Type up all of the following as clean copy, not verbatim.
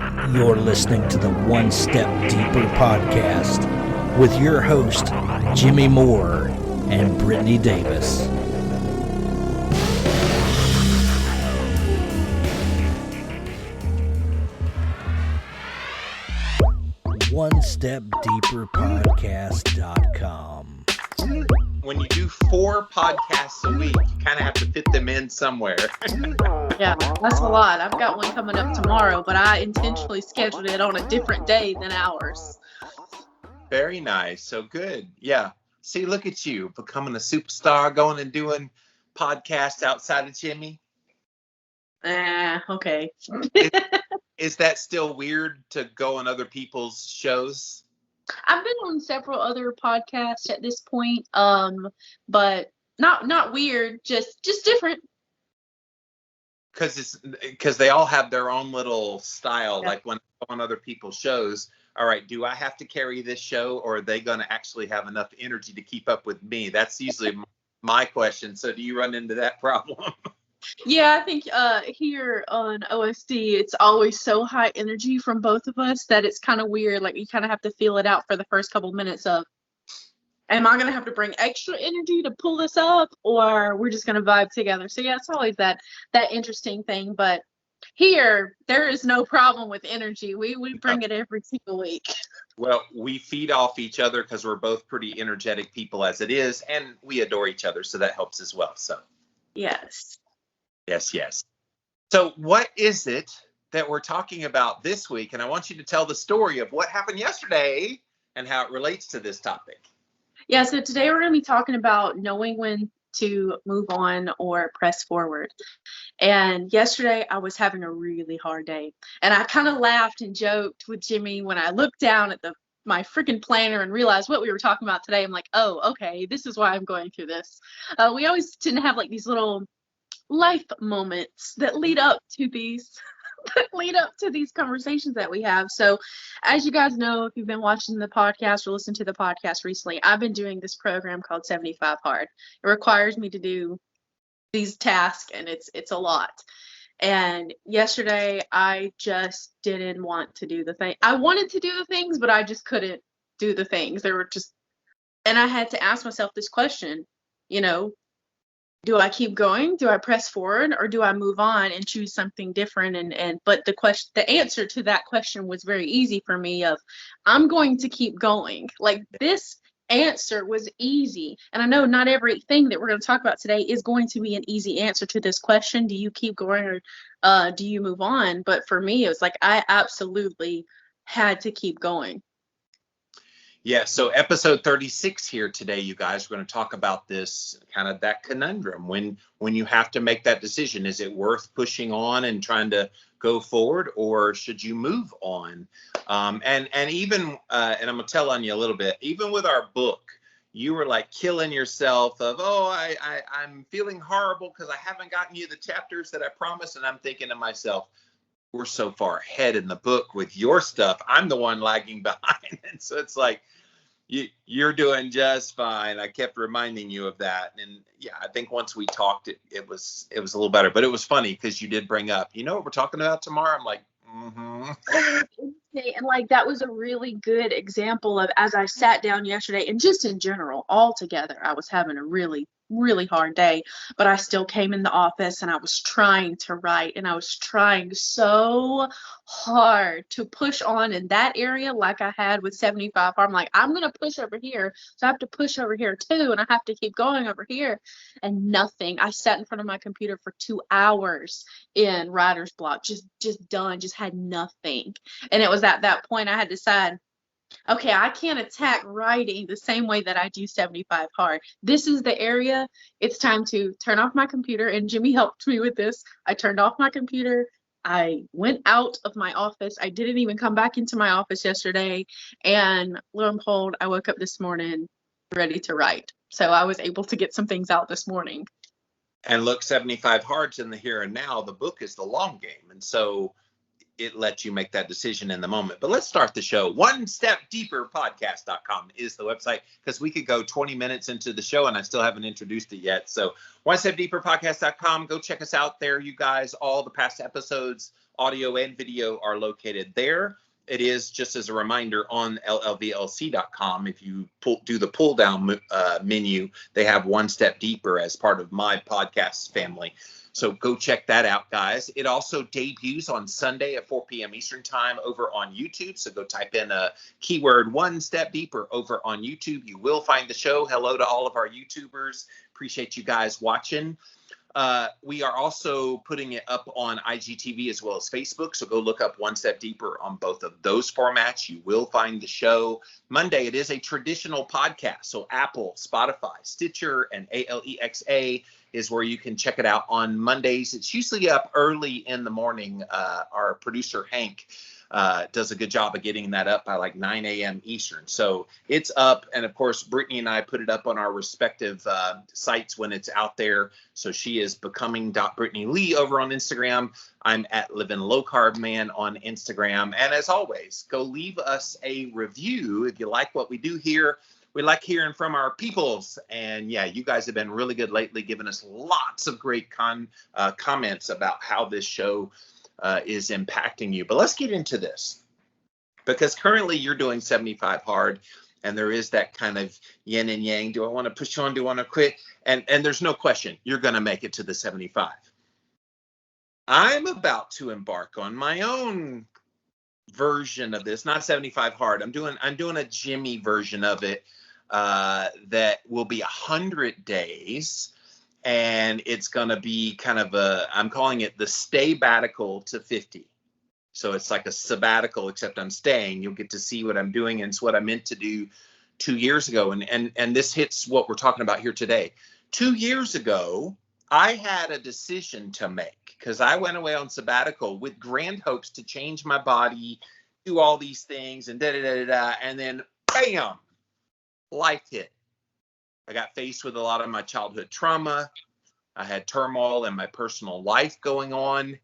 You're listening to the One Step Deeper podcast with your host, Jimmy Moore and Brittany Davis. OneStepDeeperPodcast.com. When you do 4 podcasts a week, you kind of have to fit them in somewhere. Yeah, that's a lot. I've got one coming up tomorrow, but I intentionally scheduled it on a different day than ours. Very nice. So good. Yeah. See, look at you becoming a superstar, going and doing podcasts outside of Jimmy. Okay. Is that still weird to go on other people's shows? I've been on several other podcasts at this point, but not weird, just different. Because they all have their own little style. Yeah. Like when I go on other people's shows, all right, do I have to carry this show, or are they going to actually have enough energy to keep up with me? That's usually my question. So do you run into that problem? Yeah, I think here on OSD, it's always so high energy from both of us that it's kind of weird. Like, you kind of have to feel it out for the first couple minutes of, am I going to have to bring extra energy to pull this up, or we're just going to vibe together? So yeah, it's always that interesting thing. But here, there is no problem with energy. We bring it every single week. Well, we feed off each other because we're both pretty energetic people as it is, and we adore each other, so that helps as well. So Yes. Yes. So what is it that we're talking about this week? And I want you to tell the story of what happened yesterday and how it relates to this topic. Yeah, so today we're going to be talking about knowing when to move on or press forward. And yesterday I was having a really hard day. And I kind of laughed and joked with Jimmy when I looked down at my freaking planner and realized what we were talking about today. I'm like, oh, okay, this is why I'm going through this. We always tend to have like these little life moments that lead up to these conversations that we have. So as you guys know, if you've been watching the podcast or listened to the podcast recently, I've been doing this program called 75 Hard. It requires me to do these tasks, and it's a lot. And yesterday I just didn't want to do the thing. I wanted to do the things, but I just couldn't do the things. And I had to ask myself this question, do I keep going? Do I press forward, or do I move on and choose something different? But the answer to that question was very easy for me. I'm going to keep going. Like, this answer was easy, and I know not everything that we're going to talk about today is going to be an easy answer to this question. Do you keep going, or do you move on? But for me, it was like I absolutely had to keep going. Yeah, so episode 36 here today, you guys, we're going to talk about this kind of that conundrum when you have to make that decision. Is it worth pushing on and trying to go forward, or should you move on? And even and I'm going to tell on you a little bit, even with our book, you were like killing yourself of, I'm feeling horrible because I haven't gotten you the chapters that I promised. And I'm thinking to myself, we're so far ahead in the book with your stuff. I'm the one lagging behind. And so it's like, you're doing just fine. I kept reminding you of that. And yeah, I think once we talked, it was a little better. But it was funny because you did bring up, what we're talking about tomorrow? I'm like, mm-hmm. And like, that was a really good example of, as I sat down yesterday, and just in general, all together, I was having a really, really hard day, but I still came in the office and I was trying to write, and I was trying so hard to push on in that area like I had with 75. I'm like, I'm going to push over here, so I have to push over here too, and I have to keep going over here, and nothing. I sat in front of my computer for 2 hours in writer's block, just done, just had nothing. And it was at that point I had to decide, okay, I can't attack writing the same way that I do 75 Hard. This is the area. It's time to turn off my computer. And Jimmy helped me with this. I turned off my computer. I went out of my office. I didn't even come back into my office yesterday. And lo and behold, I woke up this morning ready to write. So I was able to get some things out this morning. And look, 75 Hard's in the here and now. The book is the long game. And so it lets you make that decision in the moment. But let's start the show. OneStepDeeperPodcast.com is the website, because we could go 20 minutes into the show and I still haven't introduced it yet. So OneStepDeeperPodcast.com. Go check us out there, you guys. All the past episodes audio and video are located there. It is, just as a reminder, on llvlc.com. If you do the pull down menu, they have One Step Deeper as part of my podcast family. So go check that out, guys. It also debuts on Sunday at 4 p.m. Eastern time over on YouTube. So go type in a keyword One Step Deeper over on YouTube. You will find the show. Hello to all of our YouTubers. Appreciate you guys watching. We are also putting it up on IGTV as well as Facebook. So go look up One Step Deeper on both of those formats. You will find the show. Monday, it is a traditional podcast. So Apple, Spotify, Stitcher, and ALEXA is where you can check it out on Mondays. It's usually up early in the morning. Our producer, Hank, does a good job of getting that up by like 9 a.m. Eastern. So it's up. And of course, Brittany and I put it up on our respective sites when it's out there. So she is becoming.Brittany Lee over on Instagram. I'm at Living Low Carb Man on Instagram. And as always, go leave us a review if you like what we do here. We like hearing from our peoples. And yeah, you guys have been really good lately, giving us lots of great comments about how this show is impacting you. But let's get into this, because currently you're doing 75 hard, and there is that kind of yin and yang. Do I want to push on? Do I want to quit? And there's no question you're going to make it to the 75. I'm about to embark on my own version of this, not 75 hard. I'm doing a Jimmy version of it that will be 100 days. And it's going to be kind of I'm calling it the stay-batical to 50. So it's like a sabbatical, except I'm staying. You'll get to see what I'm doing, and it's what I meant to do 2 years ago. And this hits what we're talking about here today. 2 years ago, I had a decision to make, because I went away on sabbatical with grand hopes to change my body, do all these things, and da-da-da-da-da. And then, bam, life hit. I got faced with a lot of my childhood trauma. I had turmoil in my personal life going on.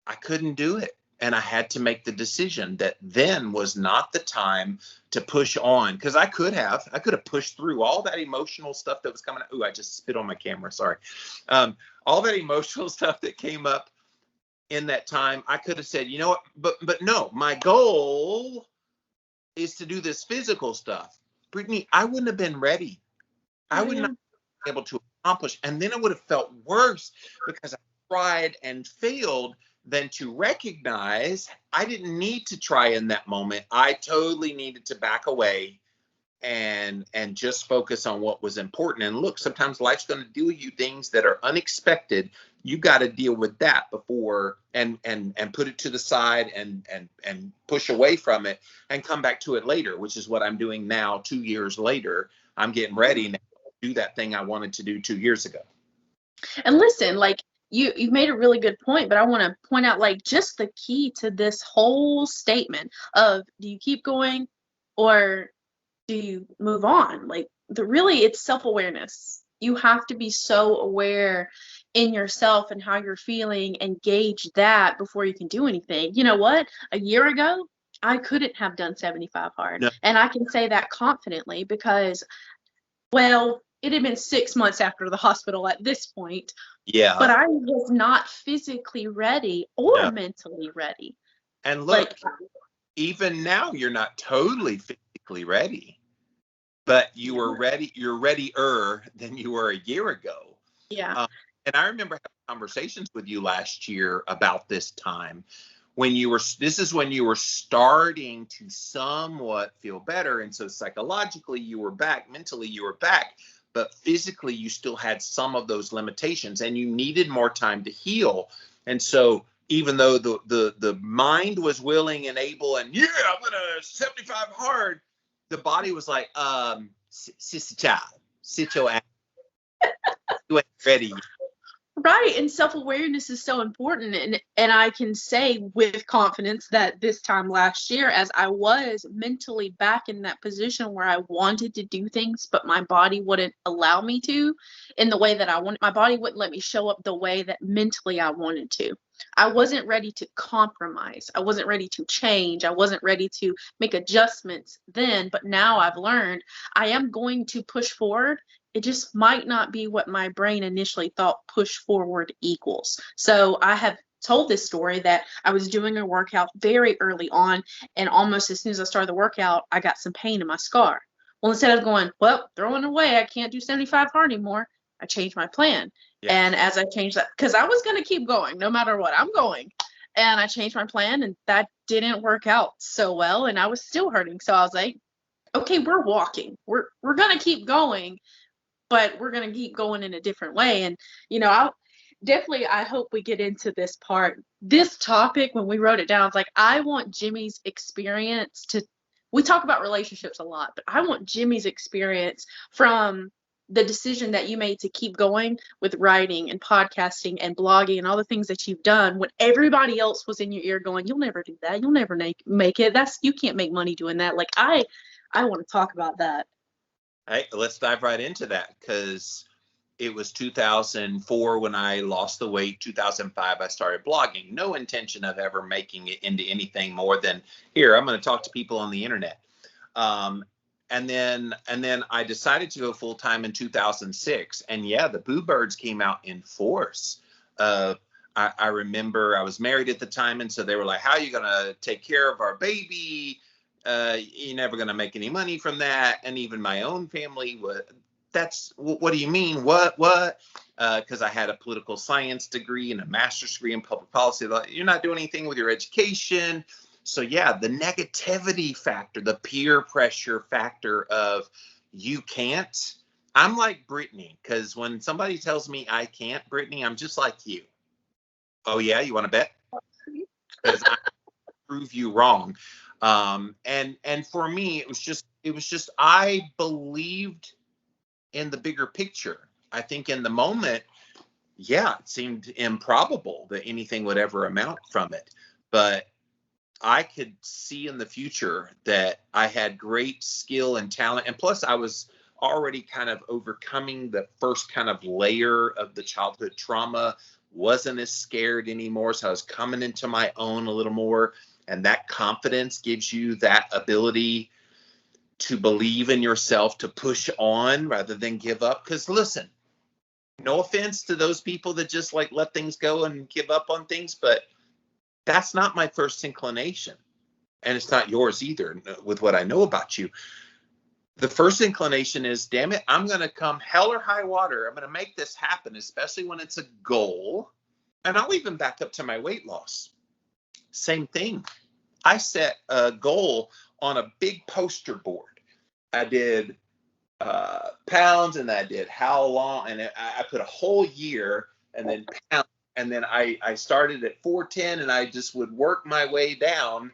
I couldn't do it. And I had to make the decision that then was not the time to push on, because I could have pushed through all that emotional stuff that was coming up. Ooh, I just spit on my camera. Sorry. All that emotional stuff that came up in that time. I could have said, you know what, but no, my goal is to do this physical stuff. Brittany, I wouldn't have been ready. I would not be able to accomplish. And then it would have felt worse, because I tried and failed, than to recognize I didn't need to try in that moment. I totally needed to back away and just focus on what was important. And look, sometimes life's going to do you things that are unexpected. You got to deal with that before and put it to the side and push away from it and come back to it later, which is what I'm doing now. 2 years later, I'm getting ready now to do that thing I wanted to do 2 years ago. And listen, like, you've made a really good point, but I want to point out, like, just the key to this whole statement of, do you keep going or do you move on? Like, it's self-awareness. You have to be so aware in yourself and how you're feeling, and gauge that before you can do anything. You know what? A year ago, I couldn't have done 75 hard. No. And I can say that confidently because, well, it had been 6 months after the hospital at this point. Yeah. But I was not physically ready or mentally ready. And look, even now you're not totally physically ready, but you were ready. You're readier than you were a year ago. Yeah. And I remember having conversations with you last year about this time when this is when you were starting to somewhat feel better. And so psychologically you were back, mentally you were back. But physically, you still had some of those limitations, and you needed more time to heal. And so, even though the mind was willing and able, and I'm gonna 75 hard, the body was like, sit your ass. You ain't ready. Right. And self-awareness is so important. And I can say with confidence that this time last year, as I was mentally back in that position where I wanted to do things, but my body wouldn't allow me to in the way that I wanted. My body wouldn't let me show up the way that mentally I wanted to. I wasn't ready to compromise. I wasn't ready to change. I wasn't ready to make adjustments then. But now I've learned I am going to push forward. It just might not be what my brain initially thought push forward equals. So I have told this story that I was doing a workout very early on, and almost as soon as I started the workout, I got some pain in my scar. Well, instead of going, well, throwing away, I can't do 75 hard anymore, I changed my plan. Yeah. And as I changed that, because I was going to keep going no matter what, I'm going. And I changed my plan, and that didn't work out so well, and I was still hurting. So I was like, okay, we're walking. We're going to keep going, but we're going to keep going in a different way. And, I hope we get into this part. This topic, when we wrote it down, it's like, I want Jimmy's experience we talk about relationships a lot, but I want Jimmy's experience from the decision that you made to keep going with writing and podcasting and blogging and all the things that you've done when everybody else was in your ear going, you'll never do that. You'll never make it. You can't make money doing that. Like, I want to talk about that. Hey, let's dive right into that, because it was 2004 when I lost the weight. 2005, I started blogging. No intention of ever making it into anything more than, here, I'm going to talk to people on the internet. And then I decided to go full time in 2006. And yeah, the Boo Birds came out in force. I remember I was married at the time. And so they were like, how are you going to take care of our baby? You're never going to make any money from that. And even my own family what do you mean? What? Because I had a political science degree and a master's degree in public policy. You're not doing anything with your education. So yeah, the negativity factor, the peer pressure factor of you can't. I'm like Brittany, because when somebody tells me I can't, Brittany, I'm just like you. Oh yeah, you want to bet? Because I prove you wrong. And for me, it was just I believed in the bigger picture. I think in the moment, yeah, it seemed improbable that anything would ever amount from it. But I could see in the future that I had great skill and talent. And plus, I was already kind of overcoming the first kind of layer of the childhood trauma, wasn't as scared anymore. So I was coming into my own a little more. And that confidence gives you that ability to believe in yourself, to push on rather than give up. Because listen, no offense to those people that just like let things go and give up on things, but that's not my first inclination. And it's not yours either, with what I know about you. The first inclination is, damn it, I'm going to come hell or high water. I'm going to make this happen, especially when it's a goal. And I'll even back up to my weight loss. Same thing. I set a goal on a big poster board. I did pounds, and I did how long, and I put a whole year, and then pounds, and then I started at 410, and I just would work my way down,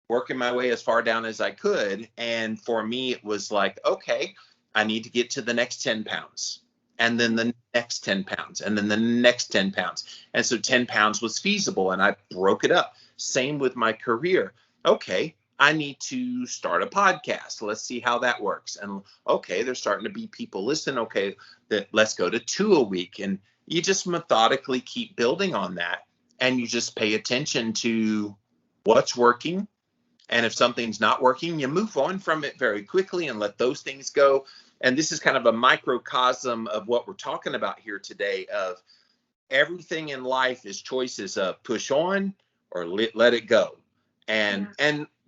working my way as far down as I could. And for me, it was like, okay, I need to get to the next 10 pounds, and then the next 10 pounds, and then the next 10 pounds. And so 10 pounds was feasible, and I broke it up. Same with my career. Okay, I need to start a podcast. Let's see how that works. And okay, there's starting to be people listening. Okay, let's go to 2 a week. And you just methodically keep building on that. And you just pay attention to what's working. And if something's not working, you move on from it very quickly and let those things go. And this is kind of a microcosm of what we're talking about here today, of everything in life is choices of push on or let it go. And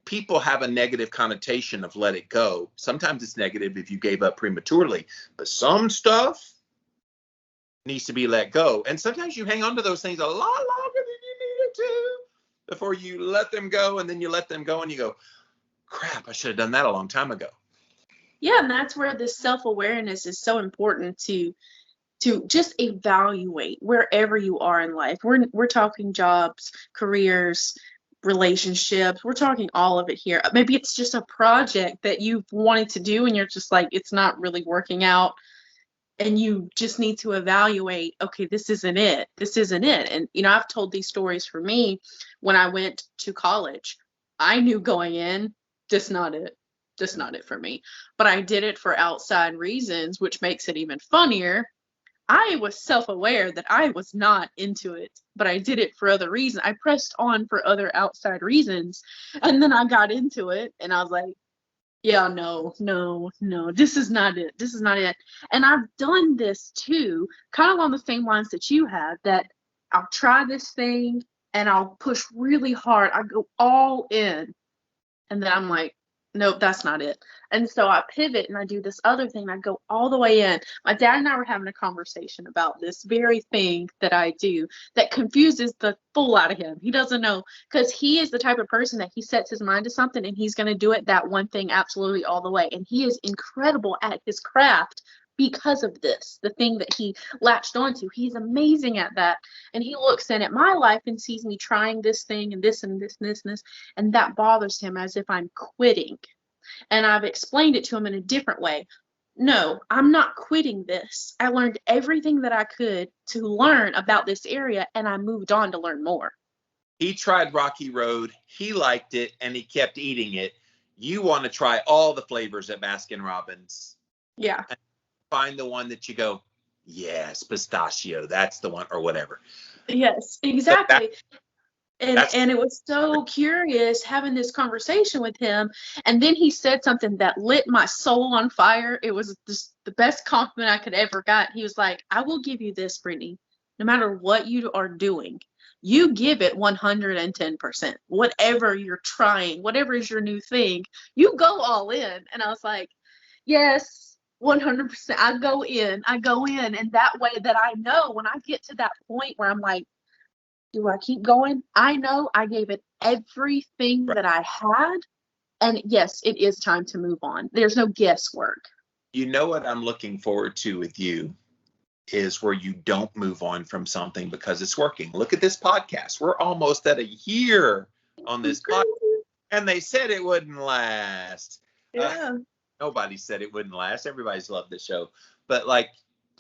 people have a negative connotation of let it go. Sometimes it's negative if you gave up prematurely, but some stuff needs to be let go. And sometimes you hang on to those things a lot longer than you needed to before you let them go. And then you let them go and you go, crap, I should have done that a long time ago. Yeah, and that's where this self-awareness is so important to just evaluate wherever you are in life. We're talking jobs, careers, relationships. We're talking all of it here. Maybe it's just a project that you've wanted to do and you're just like, it's not really working out. And you just need to evaluate, okay, this isn't it. This isn't it. And, I've told these stories for me when I went to college. I knew going in, just not it. Just not it for me. But I did it for outside reasons, which makes it even funnier. I was self-aware that I was not into it, but I did it for other reasons. I pressed on for other outside reasons. And then I got into it and I was like, yeah, no, this is not it. This is not it. And I've done this too, kind of along the same lines that you have, that I'll try this thing and I'll push really hard. I go all in. And then I'm like, nope, that's not it. And so I pivot and I do this other thing. I go all the way in. My dad and I were having a conversation about this very thing that I do that confuses the fool out of him. He doesn't know, because he is the type of person that he sets his mind to something and he's going to do it, that one thing, absolutely all the way. And he is incredible at his craft because of this, the thing that he latched onto. He's amazing at that. And he looks in at my life and sees me trying this thing and this and this and this and this, and that bothers him, as if I'm quitting. And I've explained it to him in a different way. No, I'm not quitting this. I learned everything that I could to learn about this area, and I moved on to learn more. He tried Rocky Road. He liked it, and he kept eating it. You want to try all the flavors at Baskin Robbins. Yeah. Find the one that you go, yes, pistachio, that's the one, or whatever. Yes, exactly. And it was so curious having this conversation with him. And then he said something that lit my soul on fire. It was just the best compliment I could ever got. He was like, I will give you this, Brittany, no matter what you are doing, you give it 110%. Whatever you're trying, whatever is your new thing, you go all in. And I was like, yes. 100%. I go in. And that way that I know when I get to that point where I'm like, do I keep going? I know I gave it everything that I had. And yes, it is time to move on. There's no guesswork. You know what I'm looking forward to with you is where you don't move on from something because it's working. Look at this podcast. We're almost at a year on this podcast. And they said it wouldn't last. Yeah. Nobody said it wouldn't last. Everybody's loved the show. But like,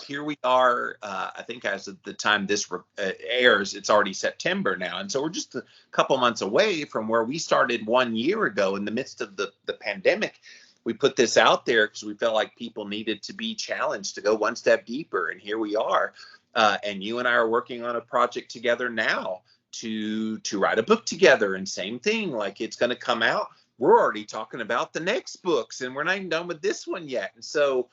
here we are. I think as of the time this airs, it's already September now. And so we're just a couple months away from where we started 1 year ago in the midst of the pandemic. We put this out there because we felt like people needed to be challenged to go one step deeper. And here we are. And you and I are working on a project together now to write a book together. And same thing, like it's going to come out. We're already talking about the next books and we're not even done with this one yet. And so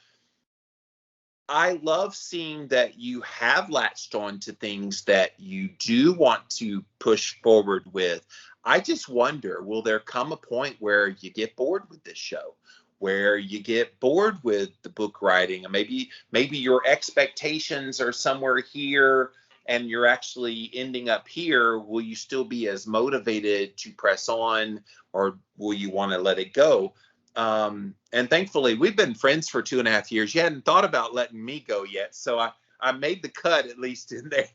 I love seeing that you have latched on to things that you do want to push forward with. I just wonder, will there come a point where you get bored with this show, where you get bored with the book writing, and maybe your expectations are somewhere here and you're actually ending up here? Will you still be as motivated to press on, or will you want to let it go? And thankfully, we've been friends for 2.5 years. You hadn't thought about letting me go yet, so I made the cut at least in there.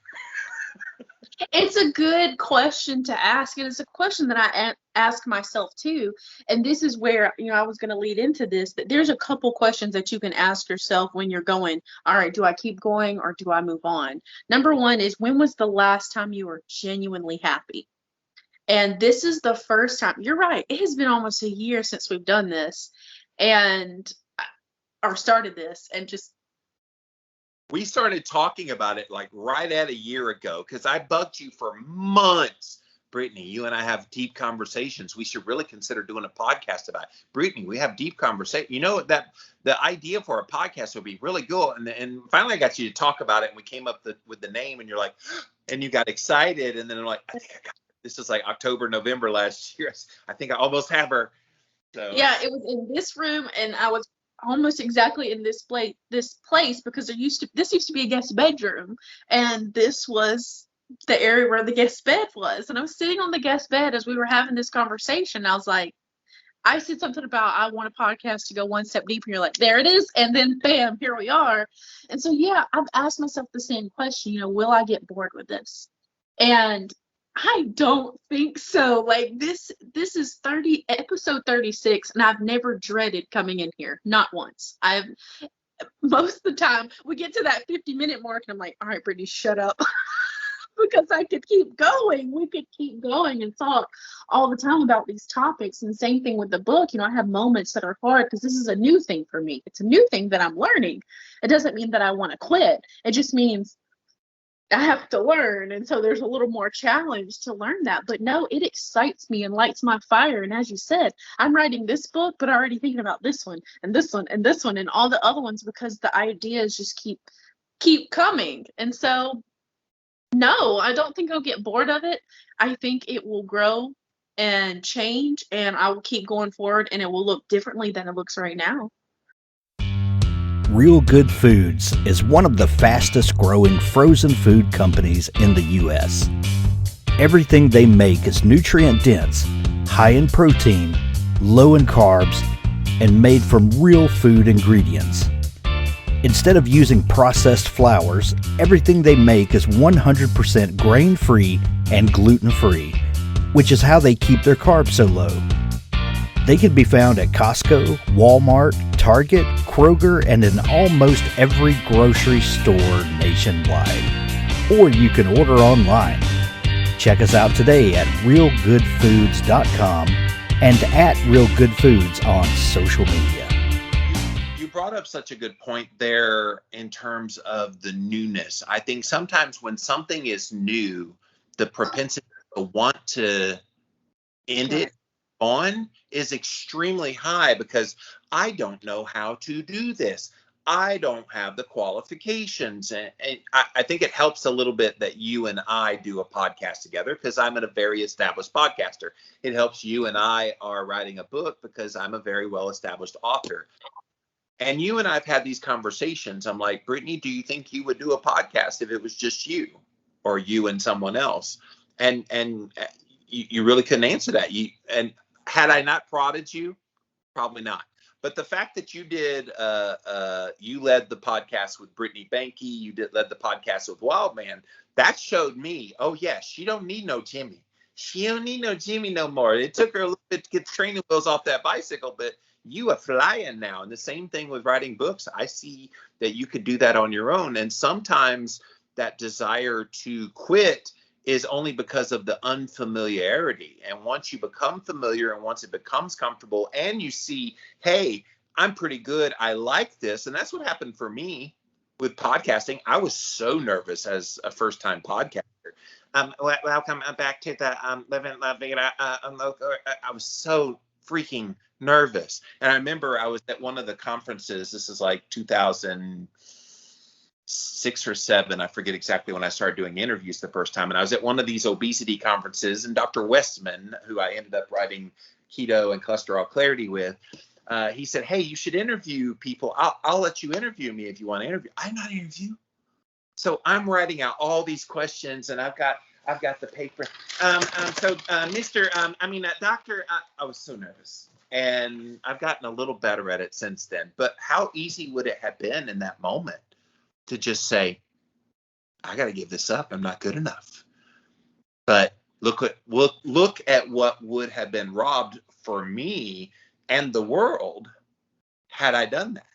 It's a good question to ask, and it's a question that I ask myself too. And this is where, I was going to lead into this, that there's a couple questions that you can ask yourself when you're going, all right, do I keep going or do I move on? Number one is, when was the last time you were genuinely happy? And this is the first time. You're right. It has been almost a year since we've done this or started this, and just. We started talking about it like right at a year ago because I bugged you for months. Brittany, you and I have deep conversations. We should really consider doing a podcast about it. Brittany, we have deep conversation. You know, that the idea for a podcast would be really good. And finally I got you to talk about it, and we came up with the name, and you're like, and you got excited. And then I'm like, I think I got it. This is like October, November last year. I think I almost have her. So. Yeah, it was in this room, and I was almost exactly in this place because this used to be a guest bedroom, and this was the area where the guest bed was. And I was sitting on the guest bed as we were having this conversation. I was like, I said something about, I want a podcast to go one step deeper. And you're like, there it is. And then bam, here we are. And so, yeah, I've asked myself the same question, will I get bored with this? And I don't think so. Like this is episode 36, and I've never dreaded coming in here. Not once. Most of the time we get to that 50-minute mark and I'm like, all right, Brittany, shut up. Because I could keep going. We could keep going and talk all the time about these topics. And same thing with the book. I have moments that are hard because this is a new thing for me. It's a new thing that I'm learning. It doesn't mean that I want to quit. It just means I have to learn. And so there's a little more challenge to learn that. But no, it excites me and lights my fire. And as you said, I'm writing this book, but already thinking about this one and this one and this one and all the other ones, because the ideas just keep coming. And so No, I don't think I'll get bored of it. I think it will grow and change, and I will keep going forward, and it will look differently than it looks right now. Real Good Foods is one of the fastest growing frozen food companies in the U.S. Everything they make is nutrient dense, high in protein, low in carbs, and made from real food ingredients. Instead of using processed flours, everything they make is 100% grain-free and gluten-free, which is how they keep their carbs so low. They can be found at Costco, Walmart, Target, Kroger, and in almost every grocery store nationwide. Or you can order online. Check us out today at realgoodfoods.com and at Real Good Foods on social media. You brought up such a good point there in terms of the newness. I think sometimes when something is new, the propensity to want to end it on is extremely high because I don't know how to do this. I don't have the qualifications. And I think it helps a little bit that you and I do a podcast together because I'm a very established podcaster. It helps you and I are writing a book because I'm a very well-established author. And you and I have had these conversations. I'm like, Brittany, do you think you would do a podcast if it was just you or you and someone else? And you really couldn't answer that. And had I not prodded you, probably not. But the fact that you did, you led the podcast with Brittany Banky, you led the podcast with Wildman, that showed me, oh yeah, she don't need no Jimmy. She don't need no Jimmy no more. It took her a little bit to get the training wheels off that bicycle, but you are flying now. And the same thing with writing books. I see that you could do that on your own. And sometimes that desire to quit is only because of the unfamiliarity. And once you become familiar and once it becomes comfortable and you see, hey, I'm pretty good, I like this. And that's what happened for me with podcasting. I was so nervous as a first-time podcaster. Welcome back to the Living La Vida. I was so freaking nervous. And I remember I was at one of the conferences. This is like 2006 or 7. I forget exactly when I started doing interviews the first time. And I was at one of these obesity conferences, and Dr. Westman, who I ended up writing Keto and Cholesterol Clarity with, he said, hey, you should interview people. I'll let you interview me if you want to interview. I'm not interview. So I'm writing out all these questions, and I've got the paper. Doctor, I was so nervous. And I've gotten a little better at it since then. But how easy would it have been in that moment to just say, I got to give this up. I'm not good enough. But look at what would have been robbed for me and the world had I done that.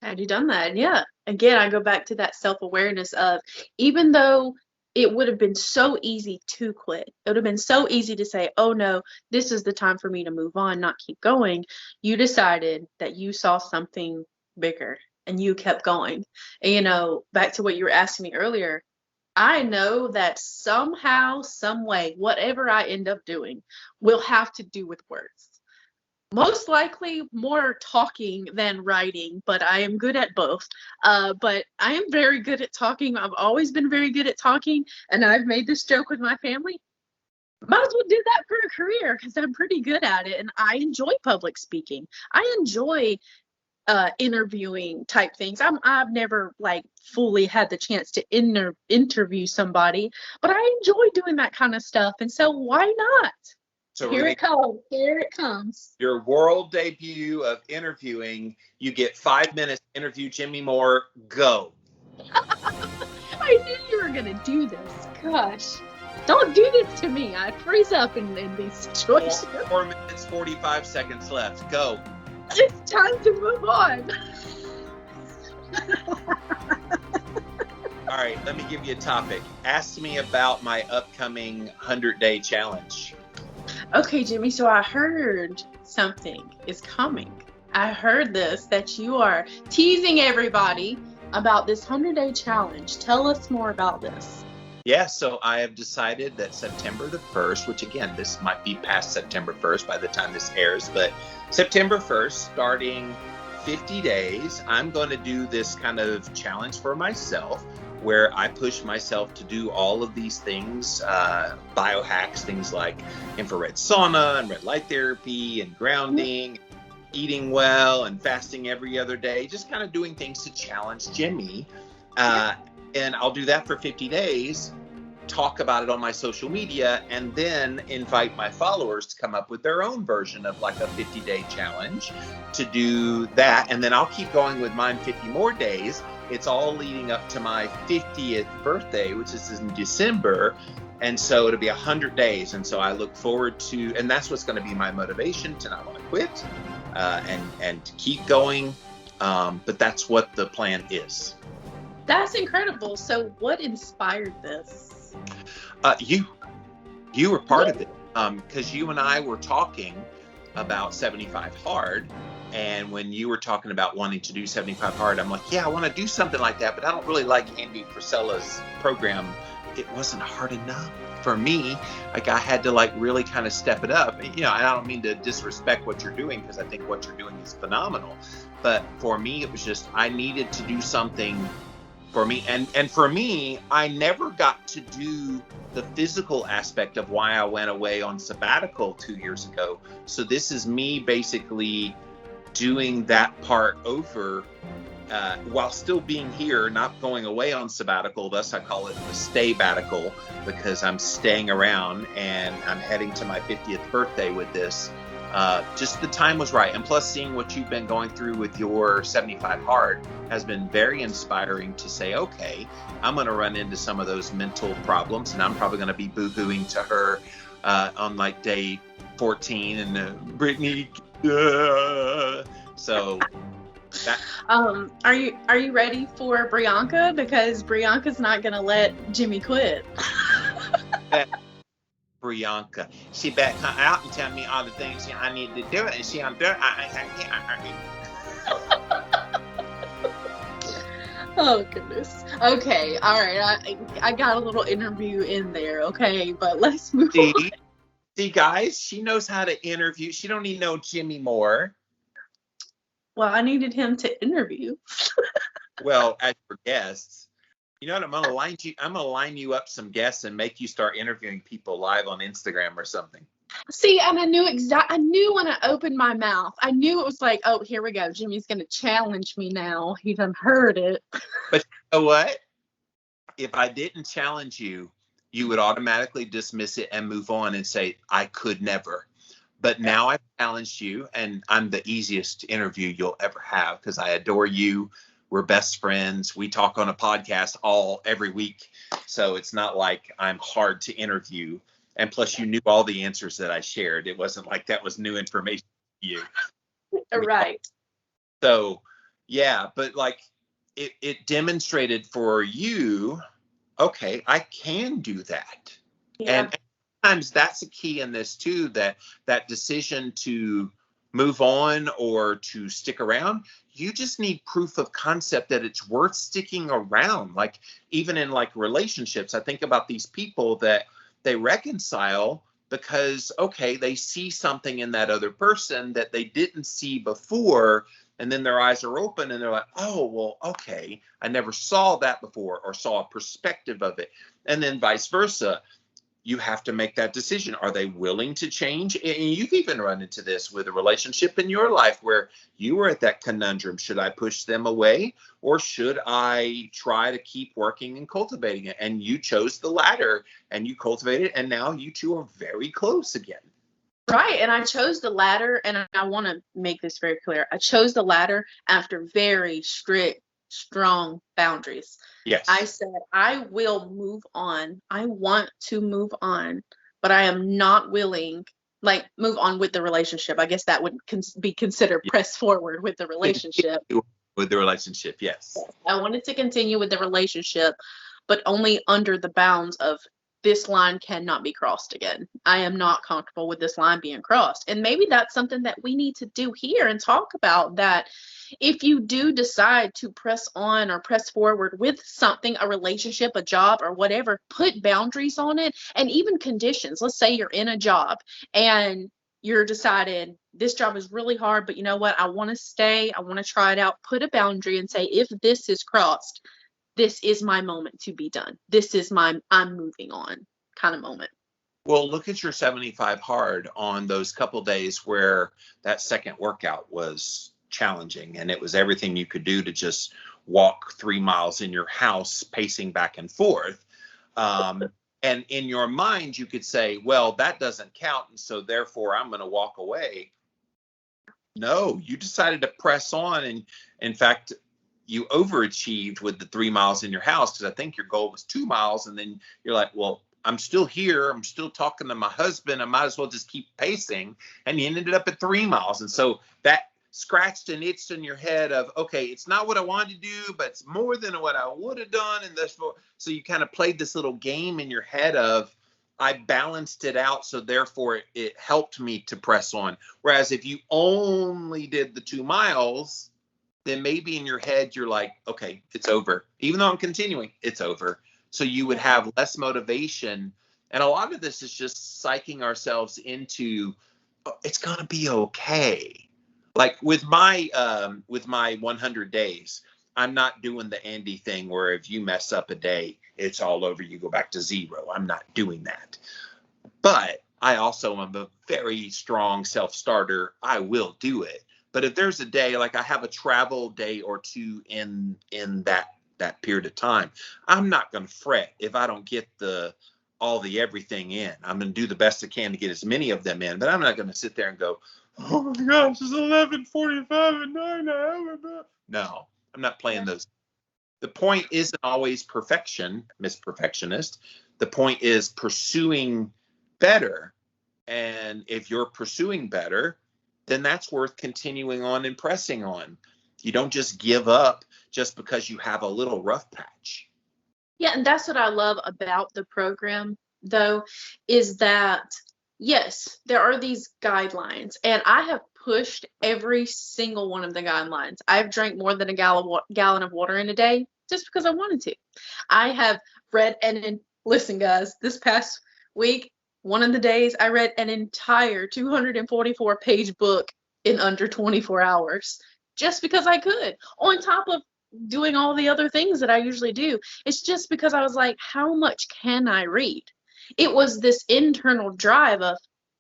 Had you done that? Yeah. Again, I go back to that self-awareness of, even though it would have been so easy to quit, it would have been so easy to say, oh no, this is the time for me to move on, not keep going. You decided that you saw something bigger and you kept going. And, back to what you were asking me earlier, I know that somehow, some way, whatever I end up doing will have to do with words. Most likely more talking than writing, but I am good at both. But I am very good at talking. I've always been very good at talking, and I've made this joke with my family. Might as well do that for a career because I'm pretty good at it, and I enjoy public speaking. I enjoy interviewing type things. I've never fully had the chance to interview somebody, but I enjoy doing that kind of stuff, and so why not? So Here it comes. Your world debut of interviewing. You get 5 minutes to interview Jimmy Moore. Go. I knew you were going to do this. Gosh. Don't do this to me. I freeze up in these situations. 4 minutes, 45 seconds left. Go. It's time to move on. All right, let me give you a topic. Ask me about my upcoming 100-day challenge. Okay, Jimmy, so I heard something is coming. I heard that you are teasing everybody about this 100-day challenge. Tell us more about this. Yeah, so I have decided that September the 1st, which again, this might be past September 1st by the time this airs, but September 1st, starting 50 days, I'm going to do this kind of challenge for myself where I push myself to do all of these things, biohacks, things like infrared sauna and red light therapy and grounding, eating well and fasting every other day, just kind of doing things to challenge Jimmy. And I'll do that for 50 days, talk about it on my social media, and then invite my followers to come up with their own version of like a 50-day challenge to do that. And then I'll keep going with mine 50 more days. It's all leading up to my 50th birthday, which is in December. And so it'll be 100 days. And so I look forward to, and that's what's going to be my motivation to not want to quit and to keep going. But that's what the plan is. That's incredible. So what inspired this? You were part of it, because you and I were talking about 75 Hard. And when you were talking about wanting to do 75 Hard, I'm like, yeah, I want to do something like that, but I don't really like Andy Frisella's program. It wasn't hard enough for me. Like, I had to like really kind of step it up. You know, and I don't mean to disrespect what you're doing, because I think what you're doing is phenomenal. But for me, it was just, I needed to do something for me. And for me, I never got to do the physical aspect of why I went away on sabbatical 2 years ago. So this is me basically doing that part over while still being here, not going away on sabbatical. Thus I call it the stay-batical, because I'm staying around and I'm heading to my 50th birthday with this. Just the time was right. And plus, seeing what you've been going through with your 75 Hard has been very inspiring to say, okay, I'm going to run into some of those mental problems, and I'm probably going to be boo-hooing to her on like day 14 and Brittany. So that. Are you ready for Brianka? Because Brianka's not going to let Jimmy quit. Brianka, she better come out and tell me all the things I need to do it, and she don't do it. Oh goodness. Okay. All right. I got a little interview in there. Okay, but let's move on. See, guys, she knows how to interview. She don't need no Jimmy Moore. Well, I needed him to interview. Well, as your guests. You know what? I'm gonna line you up some guests and make you start interviewing people live on Instagram or something. See, and I knew when I opened my mouth, I knew it was like, oh, here we go. Jimmy's gonna challenge me now. He done heard it. But you know what? If I didn't challenge you, you would automatically dismiss it and move on and say, I could never. But now I've challenged you, and I'm the easiest interview you'll ever have, because I adore you. We're best friends. We talk on a podcast every week. So it's not like I'm hard to interview. And plus, you knew all the answers that I shared. It wasn't like that was new information to you. Right. So, yeah, but like it demonstrated for you, okay, I can do that. Yeah. And sometimes that's a key in this too, that decision to move on or to stick around. You just need proof of concept that it's worth sticking around. Like, even in like relationships, I think about these people that they reconcile because, okay, they see something in that other person that they didn't see before. And then their eyes are open and they're like, oh, well, okay, I never saw that before, or saw a perspective of it. And then vice versa. You have to make that decision. Are they willing to change? And you've even run into this with a relationship in your life where you were at that conundrum. Should I push them away, or should I try to keep working and cultivating it? And you chose the latter, and you cultivated it, and now you two are very close again. Right. And I chose the latter, and I want to make this very clear. I chose the latter after very strict, strong boundaries. Yes. I said, I will move on. I want to move on, but I am not willing, like, move on with the relationship. I guess that would be considered press forward with the relationship. With the relationship, yes. I wanted to continue with the relationship, but only under the bounds of this line cannot be crossed again. I am not comfortable with this line being crossed. And maybe that's something that we need to do here and talk about, that if you do decide to press on or press forward with something, a relationship, a job, or whatever, put boundaries on it, and even conditions. Let's say you're in a job and you're decided this job is really hard, but you know what? I want to stay. I want to try it out. Put a boundary and say, if this is crossed, this is my moment to be done. This is my I'm moving on kind of moment. Well, look at your 75 hard on those couple days where that second workout was challenging and it was everything you could do to just walk 3 miles in your house, pacing back and forth. And in your mind, you could say, well, that doesn't count. And so therefore, I'm going to walk away. No, you decided to press on. And in fact, you overachieved with the 3 miles in your house because I think your goal was 2 miles. And then you're like, well, I'm still here. I'm still talking to my husband. I might as well just keep pacing. And you ended up at 3 miles. And so that scratched and itched in your head of, okay, it's not what I wanted to do, but it's more than what I would have done. And so you kind of played this little game in your head of, I balanced it out. So therefore it helped me to press on. Whereas if you only did the 2 miles, then maybe in your head, you're like, okay, it's over. Even though I'm continuing, it's over. So you would have less motivation. And a lot of this is just psyching ourselves into, oh, it's going to be okay. Like with my 100 days, I'm not doing the Andy thing where if you mess up a day, it's all over. You go back to 0. I'm not doing that. But I also am a very strong self-starter. I will do it. But if there's a day, like I have a travel day or two in that period of time, I'm not going to fret if I don't get all the everything in. I'm going to do the best I can to get as many of them in. But I'm not going to sit there and go, oh my gosh, it's 11:45 and 9. No, I'm not playing those. The point isn't always perfection, Miss Perfectionist. The point is pursuing better. And if you're pursuing better, then that's worth continuing on and pressing on. You don't just give up just because you have a little rough patch. Yeah, and that's what I love about the program, though, is that yes, there are these guidelines, and I have pushed every single one of the guidelines. I've drank more than a gallon of water in a day just because I wanted to. I have read, and listen, guys, this past week, one of the days, I read an entire 244-page book in under 24 hours just because I could, on top of doing all the other things that I usually do. It's just because I was like, how much can I read? It was this internal drive of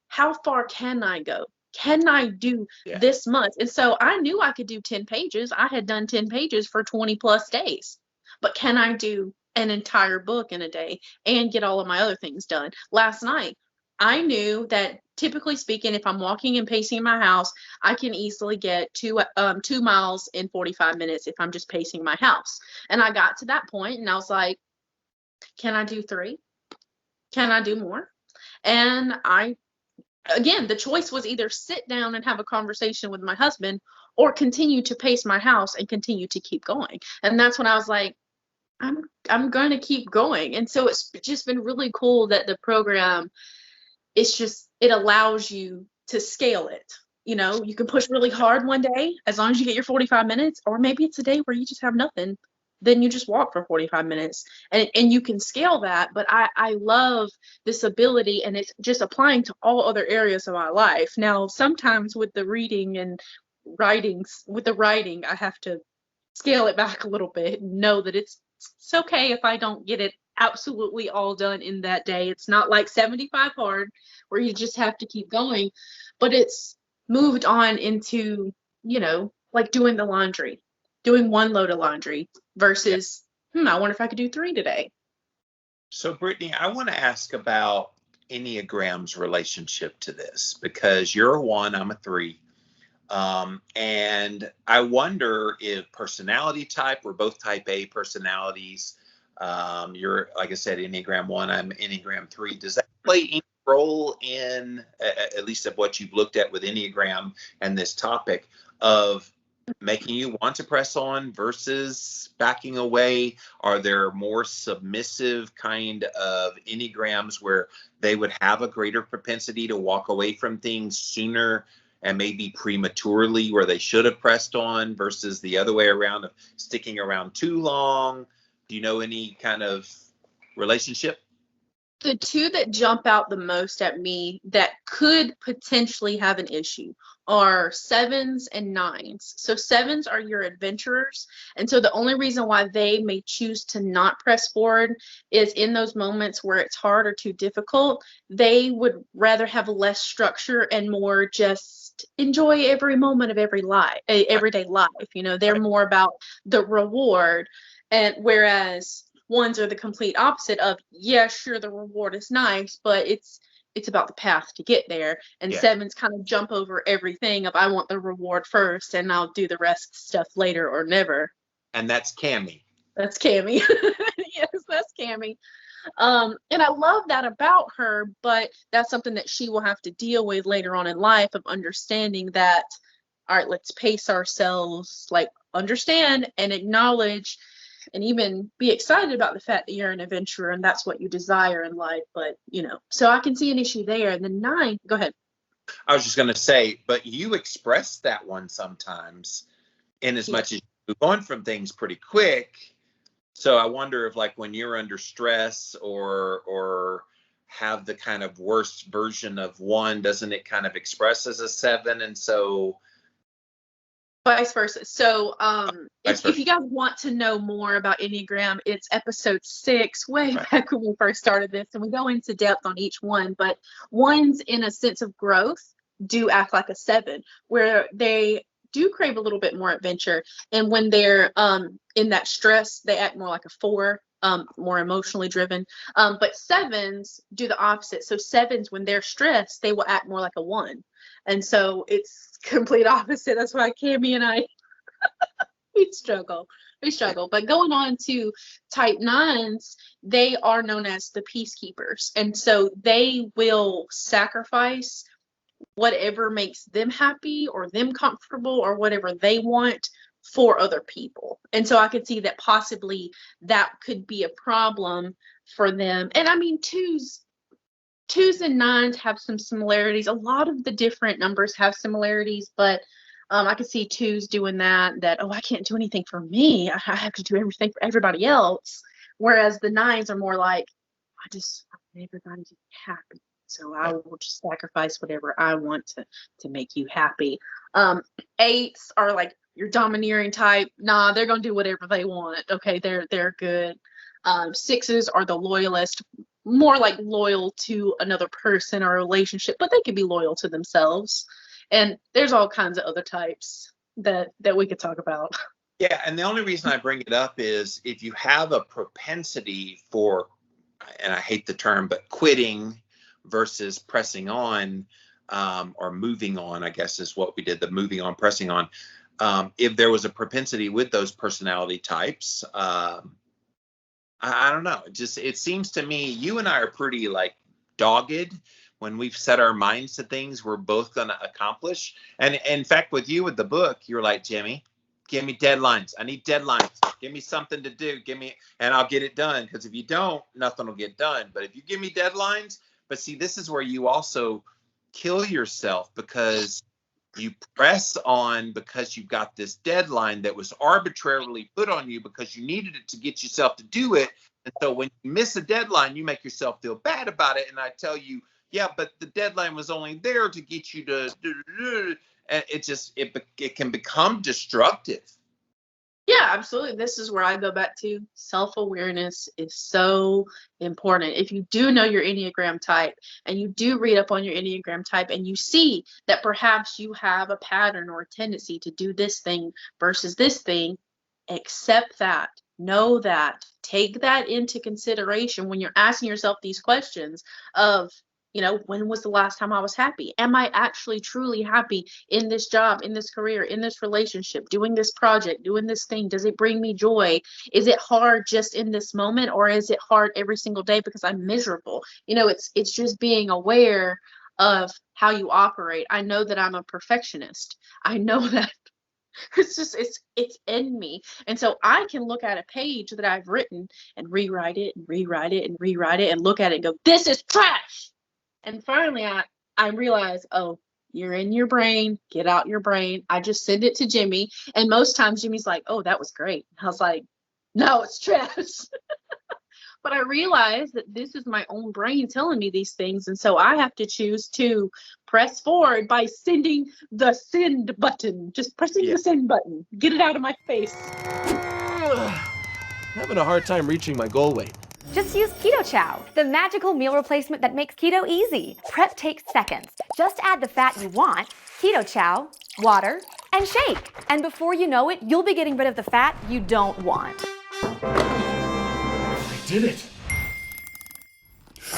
how far can I go? Can I do this much? And so I knew I could do 10 pages. I had done 10 pages for 20 plus days. But can I do an entire book in a day and get all of my other things done? Last night, I knew that typically speaking, if I'm walking and pacing in my house, I can easily get 2 miles in 45 minutes if I'm just pacing my house. And I got to that point and I was like, can I do 3? Can I do more? And again, the choice was either sit down and have a conversation with my husband or continue to pace my house and continue to keep going. And that's when I was like, I'm going to keep going. And so it's just been really cool that the program, it allows you to scale it. You know, you can push really hard one day as long as you get your 45 minutes, or maybe it's a day where you just have nothing. Then you just walk for 45 minutes and you can scale that. But I love this ability, and it's just applying to all other areas of my life. Now, sometimes with the reading and writing, I have to scale it back a little bit and know that it's okay if I don't get it absolutely all done in that day. It's not like 75 hard where you just have to keep going, but it's moved on into, like doing the laundry, doing 1 load of laundry versus, I wonder if I could do 3 today. So Brittany, I want to ask about Enneagram's relationship to this, because you're a 1, I'm a 3. And I wonder if personality type, we're both type A personalities. You're, like I said, Enneagram 1, I'm Enneagram 3. Does that play any role in, at least of what you've looked at with Enneagram and this topic of making you want to press on versus backing away? Are there more submissive kind of Enneagrams where they would have a greater propensity to walk away from things sooner and maybe prematurely where they should have pressed on, versus the other way around of sticking around too long? Do you know any kind of relationship? The two that jump out the most at me that could potentially have an issue are sevens and nines. So sevens are your adventurers. And so the only reason why they may choose to not press forward is in those moments where it's hard or too difficult, they would rather have less structure and more just enjoy every moment of everyday life. They're more about the reward. And whereas ones are the complete opposite of, yeah, sure, the reward is nice, but it's about the path to get there. And sevens kind of jump over everything of, I want the reward first and I'll do the rest stuff later or never. And that's Cammie. That's Cammie. Yes, that's Cammie. And I love that about her, but that's something that she will have to deal with later on in life, of understanding that, all right, let's pace ourselves, like understand and acknowledge and even be excited about the fact that you're an adventurer and that's what you desire in life. But, so I can see an issue there. And then 9, go ahead. I was just going to say, but you express that one sometimes in as much as you move on from things pretty quick. So I wonder if, like, when you're under stress or have the kind of worst version of 1, doesn't it kind of express as a 7? And so vice versa. So if you guys want to know more about Enneagram, it's episode 6, way back when we first started this, and we go into depth on each one. But ones, in a sense of growth, do act like a 7, where they do crave a little bit more adventure. And when they're in that stress, they act more like a 4, more emotionally driven. But sevens do the opposite. So sevens, when they're stressed, they will act more like a 1. And so it's complete opposite. That's why Cammie and I we struggle. But going on to type 9s, they are known as the peacekeepers. And so they will sacrifice whatever makes them happy or them comfortable or whatever they want for other people. And so I could see that possibly that could be a problem for them. And I mean, twos and 9s have some similarities. A lot of the different numbers have similarities, but I could see 2s doing that, oh, I can't do anything for me. I have to do everything for everybody else. Whereas the 9s are more like, I just want everybody to be happy. So I will just sacrifice whatever I want to make you happy. 8s are like your domineering type. Nah, they're going to do whatever they want. Okay, they're good. 6s are the loyalist, more like loyal to another person or a relationship, but they could be loyal to themselves. And there's all kinds of other types that we could talk about. Yeah, and the only reason I bring it up is if you have a propensity for, and I hate the term, but quitting versus pressing on, or moving on, I guess is what we did, the moving on, pressing on. If there was a propensity with those personality types, I don't know. It seems to me you and I are pretty like dogged when we've set our minds to things we're both going to accomplish. And in fact, with you with the book, you're like, Jimmy, give me deadlines. I need deadlines. Give me something to do. And I'll get it done. Because if you don't, nothing will get done. But if you give me deadlines, but see, this is where you also kill yourself, because you press on because you've got this deadline that was arbitrarily put on you because you needed it to get yourself to do it. And so when you miss a deadline, you make yourself feel bad about it. And I tell you, yeah, but the deadline was only there to get you to, and it can become destructive. Yeah, absolutely. This is where I go back to self-awareness is so important. If you do know your Enneagram type and you do read up on your Enneagram type and you see that perhaps you have a pattern or a tendency to do this thing versus this thing, accept that, know that, take that into consideration when you're asking yourself these questions of, when was the last time I was happy? Am I actually truly happy in this job, in this career, in this relationship, doing this project, doing this thing? Does it bring me joy? Is it hard just in this moment, or is it hard every single day because I'm miserable? It's just being aware of how you operate. I know that I'm a perfectionist. I know that it's in me. And so I can look at a page that I've written and rewrite it and rewrite it and rewrite it and look at it and go, this is trash. And finally, I realize, oh, you're in your brain. Get out your brain. I just send it to Jimmy. And most times Jimmy's like, oh, that was great. I was like, no, it's trash. But I realize that this is my own brain telling me these things. And so I have to choose to press forward by sending the send button. Just pressing the send button. Get it out of my face. Having a hard time reaching my goal weight. Just use Keto Chow, the magical meal replacement that makes keto easy. Prep takes seconds. Just add the fat you want, Keto Chow, water, and shake. And before you know it, you'll be getting rid of the fat you don't want. I did it. I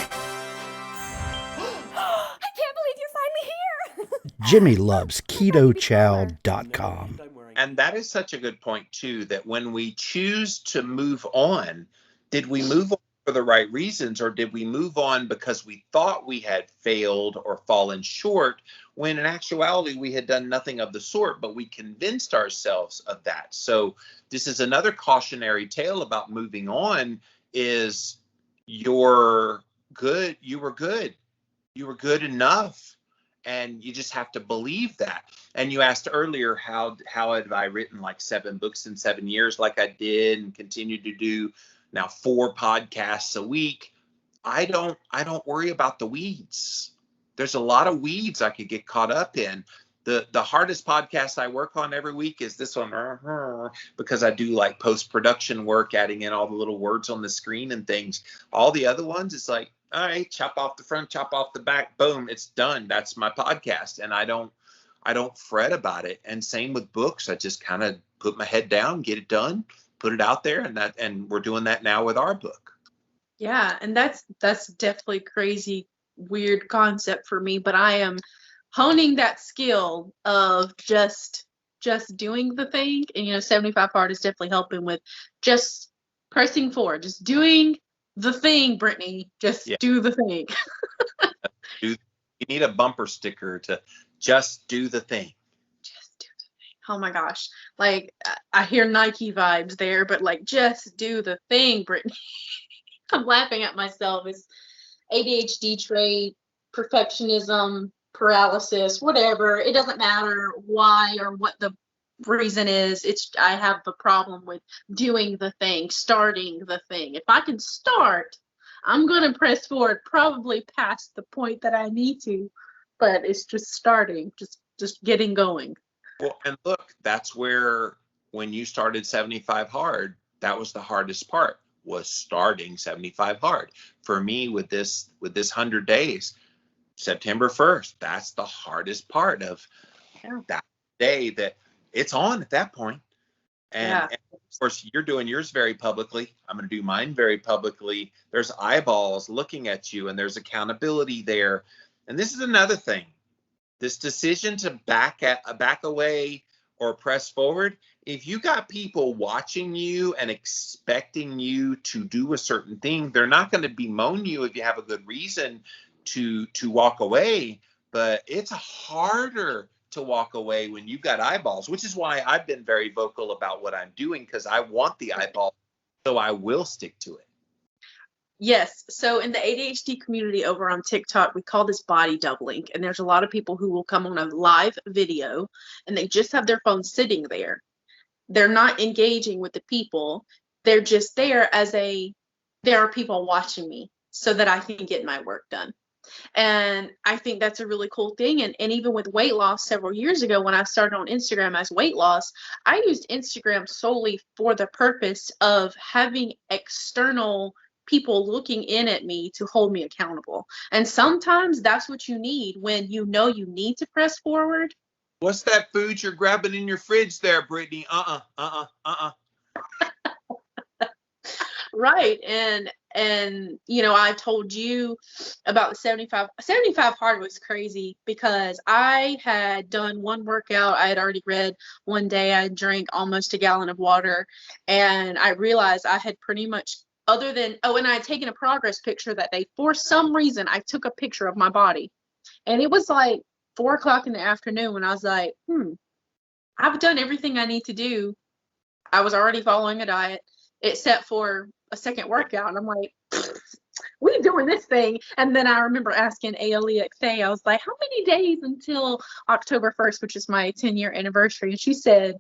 can't believe you're finally here. Jimmy loves ketochow.com. And that is such a good point, too, that when we choose to move on, did we move on for the right reasons, or did we move on because we thought we had failed or fallen short, when in actuality we had done nothing of the sort, but we convinced ourselves of that? So this is another cautionary tale about moving on, is you're good, you were good enough. And you just have to believe that. And you asked earlier, how have I written like 7 books in 7 years, like I did, and continue to do now 4 podcasts a week. I don't worry about the weeds. There's a lot of weeds I could get caught up in. The hardest podcast I work on every week is this one, because I do like post-production work, adding in all the little words on the screen and things. All the other ones, it's like, all right, chop off the front, chop off the back, boom, it's done. That's my podcast. And I don't fret about it. And same with books. I just kind of put my head down, get it done, put it out there. And we're doing that now with our book. Yeah. And that's definitely crazy, weird concept for me, but I am honing that skill of just doing the thing. And, 75 Hard is definitely helping with just pressing forward, just doing the thing, Brittany. Just do the thing. You need a bumper sticker to just do the thing. Just do the thing. Oh my gosh. Like, I hear Nike vibes there, but like, just do the thing, Brittany. I'm laughing at myself. It's ADHD trait, perfectionism, paralysis, whatever. It doesn't matter why or what the reason is. I have the problem with doing the thing, starting the thing. If I can start, I'm going to press forward, probably past the point that I need to, but it's just starting, just getting going. Well, and look, that's where, when you started 75 Hard, that was the hardest part, was starting 75 Hard. For me, with this 100 days, September 1st, that's the hardest part of that day, that it's on at that point. And of course, you're doing yours very publicly. I'm going to do mine very publicly. There's eyeballs looking at you, and there's accountability there. And this is another thing. This decision to back away or press forward, if you got people watching you and expecting you to do a certain thing, they're not going to bemoan you if you have a good reason to walk away. But it's harder to walk away when you've got eyeballs, which is why I've been very vocal about what I'm doing, because I want the eyeball, so I will stick to it. Yes. So in the ADHD community over on TikTok, we call this body doubling. And there's a lot of people who will come on a live video and they just have their phone sitting there. They're not engaging with the people. They're just there there are people watching me so that I can get my work done. And I think that's a really cool thing. And even with weight loss several years ago, when I started on Instagram as weight loss, I used Instagram solely for the purpose of having external people looking in at me to hold me accountable. And sometimes that's what you need when you know you need to press forward. What's that food you're grabbing in your fridge there, Brittany? Right. And I told you about the 75 Hard was crazy, because I had done one workout. I had already read one day. I drank almost a gallon of water, and I realized I had pretty much, other than, and I had taken a progress picture that day. For some reason, I took a picture of my body, and it was like 4:00 in the afternoon when I was like, I've done everything I need to do. I was already following a diet, except for a second workout. And I'm like, we doing this thing. And then I remember asking ALEXA, I was like, how many days until October 1st, which is my 10-year anniversary? And she said,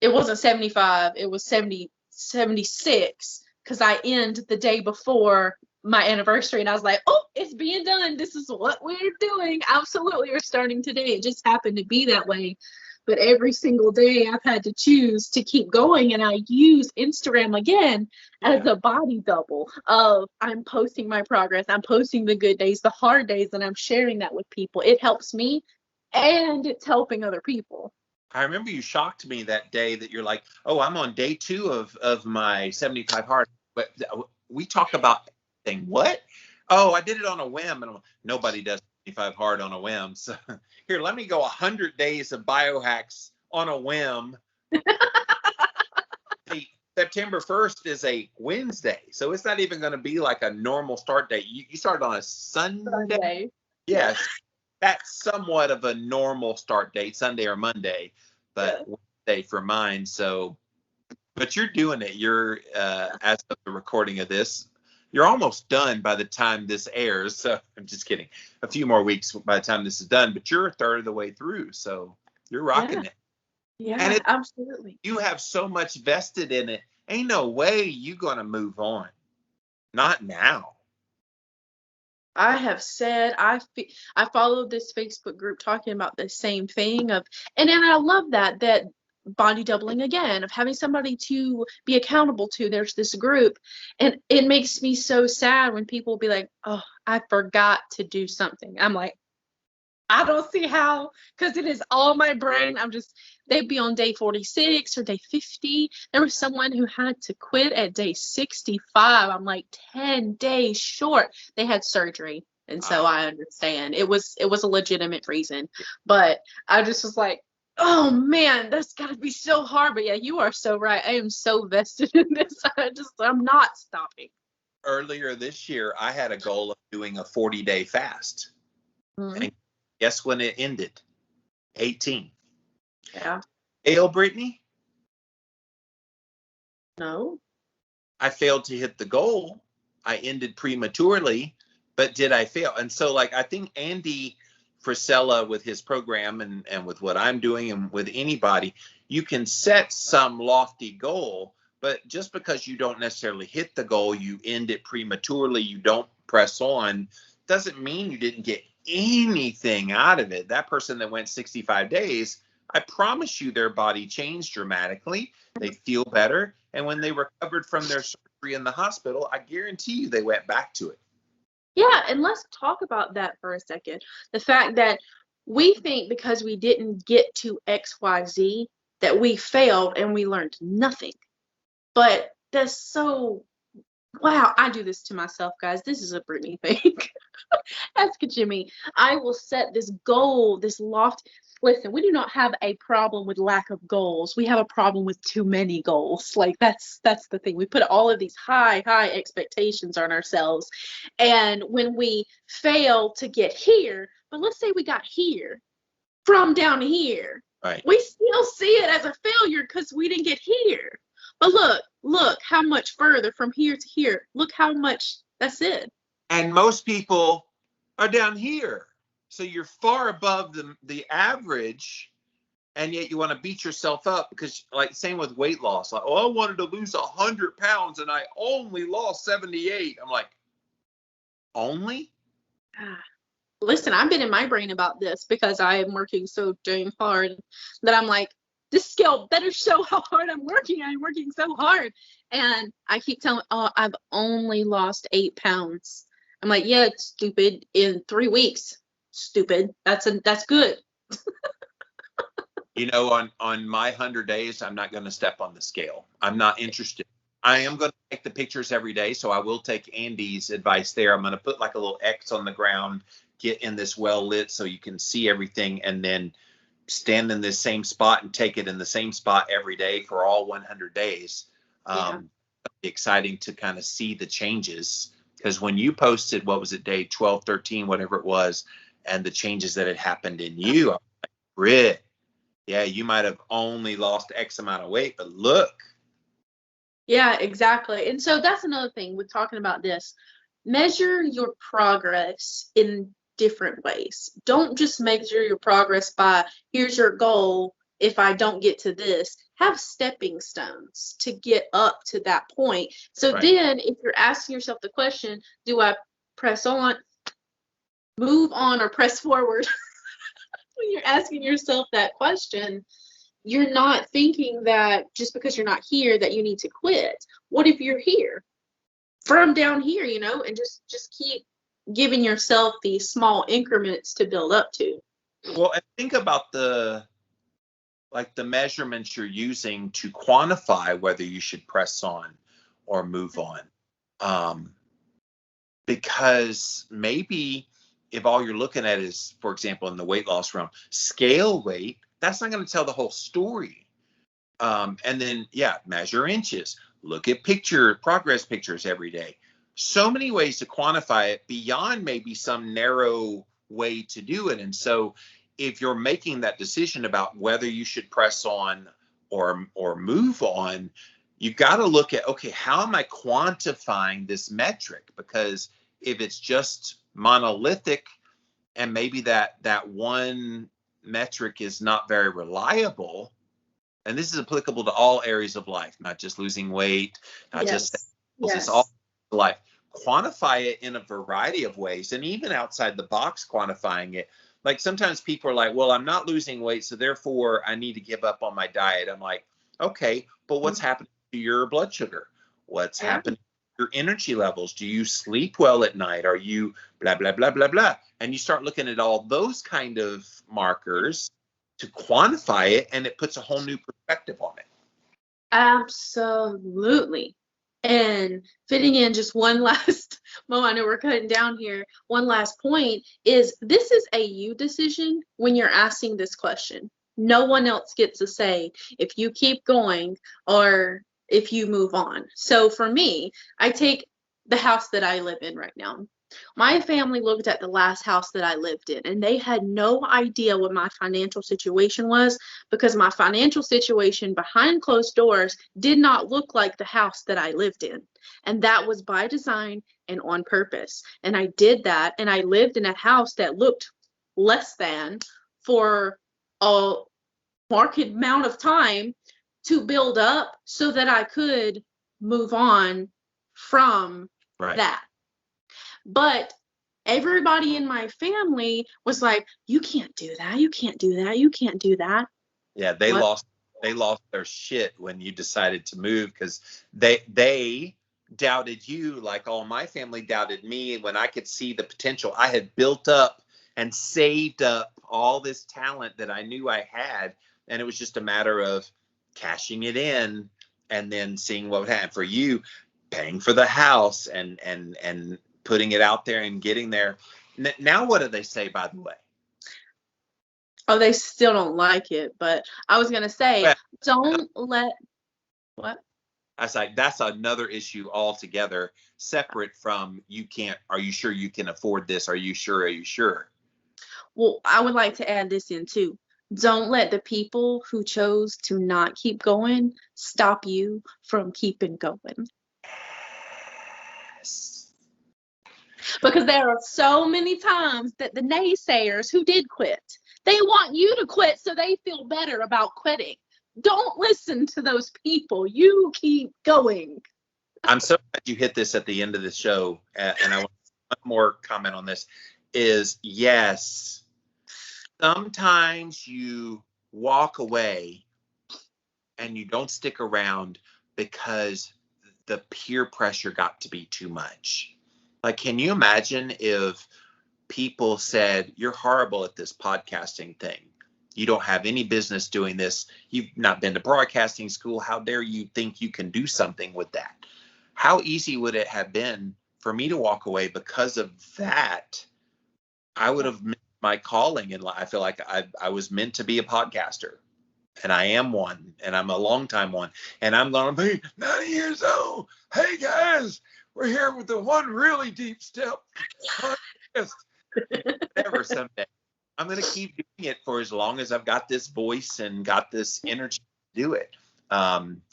it wasn't 75, it was 76. 76 because I end the day before my anniversary, and I was like, oh, it's being done. This is what we're doing. Absolutely, we're starting today. It just happened to be that way. But every single day I've had to choose to keep going, and I use Instagram again as a body double of I'm posting my progress, I'm posting the good days, the hard days, and I'm sharing that with people. It helps me and it's helping other people. I remember you shocked me that day that you're like, oh, I'm on day 2 of my 75 hard. But we talk about thing. What? Oh, I did it on a whim. And nobody does 75 hard on a whim. So here, let me go 100 days of biohacks on a whim. September 1st is a Wednesday. So it's not even going to be like a normal start date. You started on a Sunday. Yes. That's somewhat of a normal start date, Sunday or Monday, but Wednesday for mine. So, but you're doing it. You're, as of the recording of this, you're almost done by the time this airs. So I'm just kidding. A few more weeks by the time this is done, but you're a third of the way through. So you're rocking it. Yeah, and absolutely. You have so much vested in it. Ain't no way you're going to move on. Not now. I have said I followed this Facebook group talking about the same thing of, and I love that body doubling again, of having somebody to be accountable to. There's this group, and it makes me so sad when people will be like, oh, I forgot to do something. I'm like, I don't see how, because it is all my brain. They'd be on day 46 or day 50. There was someone who had to quit at day 65. I'm like, 10 days short. They had surgery. And so I understand. It was a legitimate reason. But I just was like, oh man, that's got to be so hard. But yeah, you are so right. I am so vested in this. I'm not stopping. Earlier this year, I had a goal of doing a 40-day fast. Mm-hmm. And guess when it ended? 18. Yeah. Fail, Brittany? No. I failed to hit the goal. I ended prematurely, but did I fail? And so, like, I think Andy Frisella with his program and with what I'm doing and with anybody, you can set some lofty goal, but just because you don't necessarily hit the goal, you end it prematurely, you don't press on, doesn't mean you didn't get anything out of it. That person that went 65 days, I promise you their body changed dramatically. They feel better. And when they recovered from their surgery in the hospital, I guarantee you they went back to it. Yeah, and let's talk about that for a second. The fact that we think because we didn't get to XYZ that we failed and we learned nothing. But that's so, wow, I do this to myself, guys. This is a Brittany thing. Ask Jimmy. I will set this goal, this loft. Listen, we do not have a problem with lack of goals. We have a problem with too many goals. Like that's the thing. We put all of these high expectations on ourselves. And when we fail to get here, but let's say we got here from down here, right, we still see it as a failure because we didn't get here. But look how much further from here to here. Look how much, that's it. And most people are down here. So you're far above the average, and yet you want to beat yourself up because, like, same with weight loss. Like, oh, I wanted to lose 100 pounds and I only lost 78. I'm like, only? Listen, I've been in my brain about this because I am working so dang hard that I'm like, this scale better show how hard I'm working. I'm working so hard. And I keep telling, oh, I've only lost 8 pounds. I'm like, yeah, it's stupid. In 3 weeks. Stupid. That's good. You know, on my 100 days, I'm not going to step on the scale. I'm not interested. I am going to take the pictures every day, so I will take Andy's advice there. I'm going to put like a little X on the ground, get in this well lit so you can see everything, and then stand in this same spot and take it in the same spot every day for all 100 days. It'll be exciting to kind of see the changes, because when you posted, what was it, day 12, 13, whatever it was, and the changes that had happened in you, I was like, Britt, yeah, you might have only lost X amount of weight, but look. Yeah, exactly. And so that's another thing with talking about this. Measure your progress in different ways. Don't just measure your progress by, here's your goal. If I don't get to this, have stepping stones to get up to that point. So Right. then if you're asking yourself the question, do I press on, move on, or press forward? When you're asking yourself that question, you're not thinking that just because you're not here that you need to quit. What if you're here from down here, and just keep giving yourself these small increments to build up to. Well, and think about the measurements you're using to quantify whether you should press on or move on. Because maybe if all you're looking at is, for example, in the weight loss realm, scale weight, that's not going to tell the whole story. And then, measure inches, look at progress pictures every day. So many ways to quantify it beyond maybe some narrow way to do it. And so if you're making that decision about whether you should press on or move on, you've got to look at, okay, how am I quantifying this metric? Because if it's just monolithic and maybe that one metric is not very reliable, and this is applicable to all areas of life, not just losing weight, not just it's all life. Quantify it in a variety of ways, and even outside the box quantifying it. Like sometimes people are like, well, I'm not losing weight, so therefore I need to give up on my diet. I'm like, okay, but what's happening to your blood sugar? What's happening to your energy levels? Do you sleep well at night? Are you blah, blah, blah, blah, blah? And you start looking at all those kind of markers to quantify it, and it puts a whole new perspective on it. Absolutely. And fitting in just one last, Mo, I know we're cutting down here. One last point is this is a you decision when you're asking this question. No one else gets to say if you keep going or if you move on. So for me, I take the house that I live in right now. My family looked at the last house that I lived in, and they had no idea what my financial situation was because my financial situation behind closed doors did not look like the house that I lived in. And that was by design and on purpose. And I did that, and I lived in a house that looked less than for a marked amount of time to build up so that I could move on from that. But everybody in my family was like, you can't do that. You can't do that. You can't do that. Yeah, they lost their shit when you decided to move because they doubted you like all my family doubted me when I could see the potential. I had built up and saved up all this talent that I knew I had, and it was just a matter of cashing it in and then seeing what would happen. For you, paying for the house and putting it out there and getting there. Now, what do they say, by the way? Oh, they still don't like it. But I was going to say, don't let... What? I was like, that's another issue altogether, separate from are you sure you can afford this? Are you sure? Well, I would like to add this in too. Don't let the people who chose to not keep going stop you from keeping going. Because there are so many times that the naysayers who did quit, they want you to quit so they feel better about quitting. Don't listen to those people. You keep going. I'm so glad you hit this at the end of the show. And I want one more comment on this is, yes, sometimes you walk away and you don't stick around because the peer pressure got to be too much. Like, can you imagine if people said, you're horrible at this podcasting thing. You don't have any business doing this. You've not been to broadcasting school. How dare you think you can do something with that? How easy would it have been for me to walk away because of that? I would have missed my calling in life. I feel like I was meant to be a podcaster. And I am one. And I'm a long time one. And I'm going to be 90 years old. Hey, guys. We're here with the One Really Deep Step podcast. Never someday. I'm going to keep doing it for as long as I've got this voice and got this energy to do it.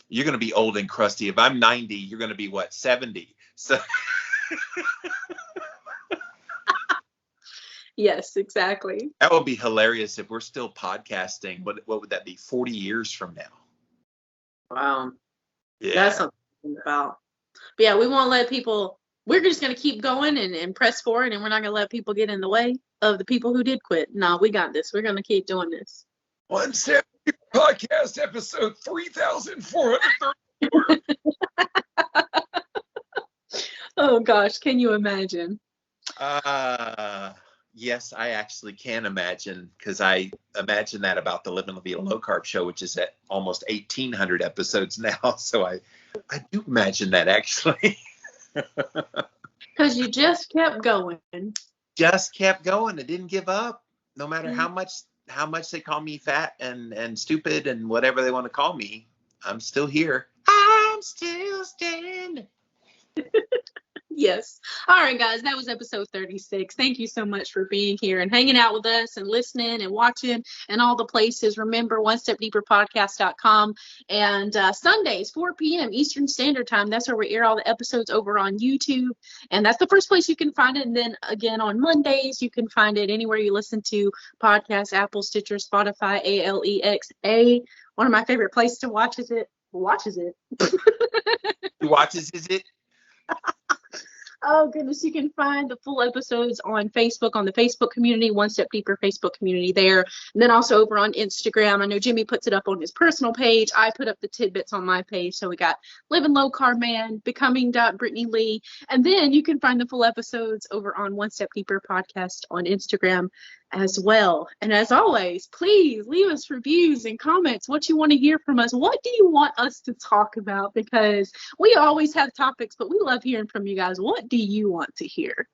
You're going to be old and crusty. If I'm 90, you're going to be, 70? So. Yes, exactly. That would be hilarious if we're still podcasting. What would that be, 40 years from now? Wow. Yeah. That's something to think about. But yeah, we won't let people, we're just going to keep going and press forward, and we're not going to let people get in the way of the people who did quit. No, we got this. We're going to keep doing this. One Step Deeper Podcast, episode 3,434. Oh gosh, can you imagine? Yes, I actually can imagine, because I imagine that about the Living La Vida Low Carb Show, which is at almost 1,800 episodes now. So I do imagine that, actually. Because you just kept going. Just kept going. I didn't give up, no matter how much they call me fat and stupid and whatever they want to call me. I'm still here. I'm still standing. Yes. All right, guys, that was episode 36. Thank you so much for being here and hanging out with us and listening and watching and all the places. Remember, onestepdeeperpodcast.com, and Sundays, 4 p.m. Eastern Standard Time. That's where we air all the episodes over on YouTube. And that's the first place you can find it. And then again, on Mondays, you can find it anywhere you listen to podcasts, Apple, Stitcher, Spotify, Alexa. One of my favorite places to watch is it. Watches it. Is it? Oh, goodness. You can find the full episodes on Facebook, on the Facebook community, One Step Deeper Facebook community there. And then also over on Instagram. I know Jimmy puts it up on his personal page. I put up the tidbits on my page. So we got Living Low Carb Man, Becoming Brittany Lee. And then you can find the full episodes over on One Step Deeper Podcast on Instagram as well. And as always, please leave us reviews and comments, what you want to hear from us. What do you want us to talk about? Because we always have topics, but we love hearing from you guys. What do you want to hear?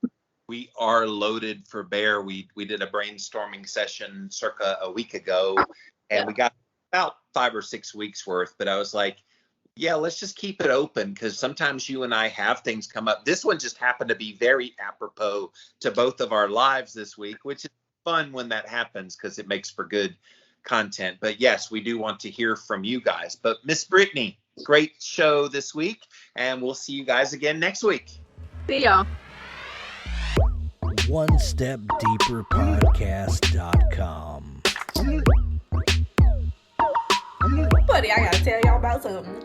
We are loaded for bear. We did a brainstorming session circa a week ago, and we got about 5 or 6 weeks worth. But I was like, yeah, let's just keep it open, because sometimes you and I have things come up. This one just happened to be very apropos to both of our lives this week, which is fun when that happens, because it makes for good content. But yes, we do want to hear from you guys. But Miss Brittany, great show this week, and we'll see you guys again next week. See y'all. OneStepDeeperPodcast.com. Buddy, I gotta tell y'all about something.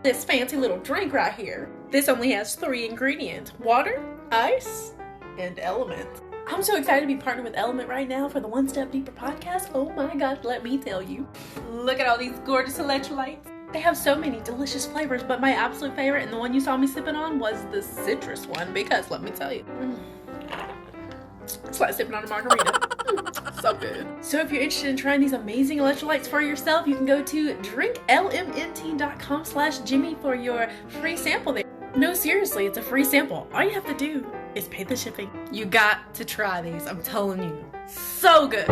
This fancy little drink right here. This only has 3 ingredients: water, ice, and element. I'm so excited to be partnered with Element right now for the One Step Deeper podcast. Oh my god, let me tell you. Look at all these gorgeous electrolytes. They have so many delicious flavors, but my absolute favorite, and the one you saw me sipping on, was the citrus one, because let me tell you, it's like sipping on a margarita. So good. So if you're interested in trying these amazing electrolytes for yourself, you can go to drinklmnt.com/Jimmy for your free sample there. No, seriously, it's a free sample. All you have to do is pay the shipping. You got to try these, I'm telling you. So good.